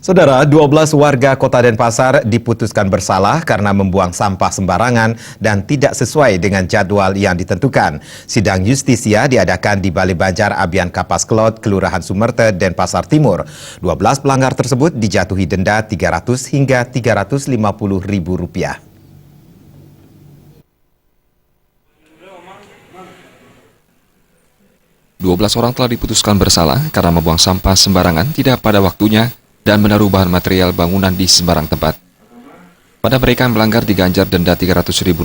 Saudara, 12 warga Kota Denpasar diputuskan bersalah karena membuang sampah sembarangan dan tidak sesuai dengan jadwal yang ditentukan. Sidang justisia diadakan di Balai Banjar Abian Kapas Kelot, Kelurahan Sumerte, Denpasar Timur. 12 pelanggar tersebut dijatuhi denda 300 hingga 350 ribu rupiah. Orang telah diputuskan bersalah karena membuang sampah sembarangan tidak pada waktunya dan menaruh bahan material bangunan di sembarang tempat. Pada mereka yang melanggar diganjar denda Rp300.000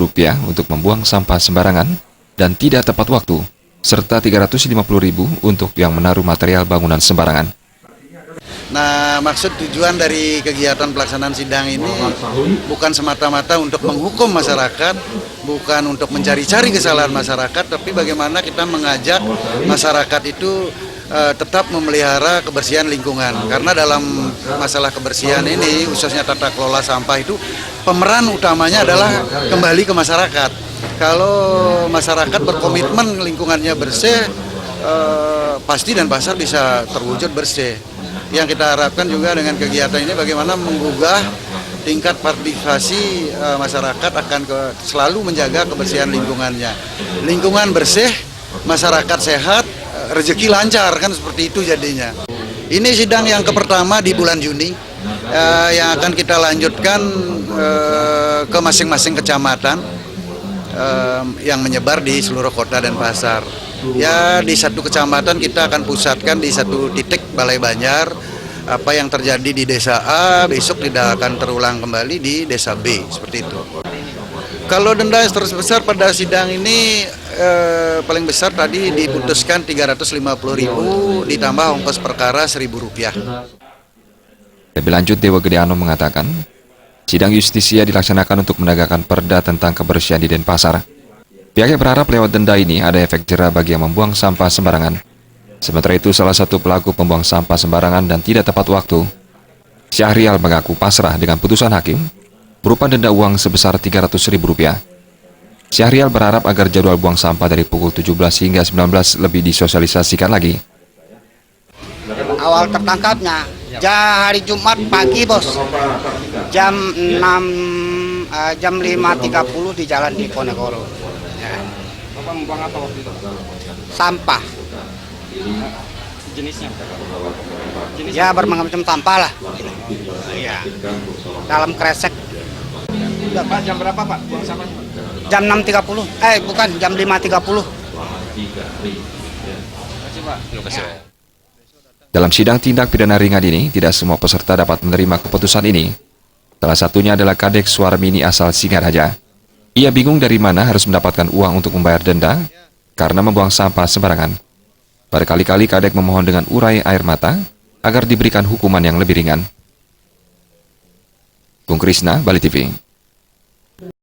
untuk membuang sampah sembarangan dan tidak tepat waktu, serta Rp350.000 untuk yang menaruh material bangunan sembarangan. Nah, maksud tujuan dari kegiatan pelaksanaan sidang ini bukan semata-mata untuk menghukum masyarakat, bukan untuk mencari-cari kesalahan masyarakat, tapi bagaimana kita mengajak masyarakat itu tetap memelihara kebersihan lingkungan. Karena dalam masalah kebersihan ini, khususnya tata kelola sampah itu, pemeran utamanya adalah kembali ke masyarakat. Kalau masyarakat berkomitmen lingkungannya bersih, pasti Denpasar bisa terwujud bersih. Yang kita harapkan juga dengan kegiatan ini bagaimana menggugah tingkat partisipasi masyarakat akan selalu menjaga kebersihan lingkungannya. Lingkungan bersih, masyarakat sehat, rezeki lancar, kan seperti itu jadinya. Ini sidang yang pertama di bulan Juni yang akan kita lanjutkan ke masing-masing kecamatan yang menyebar di seluruh kota Denpasar. Ya, di satu kecamatan kita akan pusatkan di satu titik Balai Banjar. Apa yang terjadi di desa A besok tidak akan terulang kembali di desa B, seperti itu. Kalau denda yang terbesar pada sidang ini paling besar tadi diputuskan Rp350.000 ditambah ongkos perkara Rp1.000. Lebih lanjut, Dewa Gedeano mengatakan, sidang justisia dilaksanakan untuk menegakkan perda tentang kebersihan di Denpasar. Pihaknya berharap lewat denda ini ada efek jera bagi yang membuang sampah sembarangan. Sementara itu, salah satu pelaku pembuang sampah sembarangan dan tidak tepat waktu, Syahrial, mengaku pasrah dengan putusan hakim berupa denda uang sebesar Rp300.000. Syahrial berharap agar jadwal buang sampah dari pukul 17 hingga 19 lebih disosialisasikan lagi. Awal tertangkapnya hari Jumat pagi, bos, jam 5.30 di jalan di Ponegoro. Ya. Bapak membuang apa waktu itu? Sampah. Jenisnya? Ya, bermacam sampah lah. Ya. Dalam kresek. Pak, jam berapa Pak buang sampahnya? Jam 6.30. Bukan, jam 5.30. Dalam sidang tindak pidana ringan ini, tidak semua peserta dapat menerima keputusan ini. Salah satunya adalah Kadek Suarmini asal Singaraja. Ia bingung dari mana harus mendapatkan uang untuk membayar denda karena membuang sampah sembarangan. Berkali-kali Kadek memohon dengan urai air mata agar diberikan hukuman yang lebih ringan. Bung Krisna, Bali TV.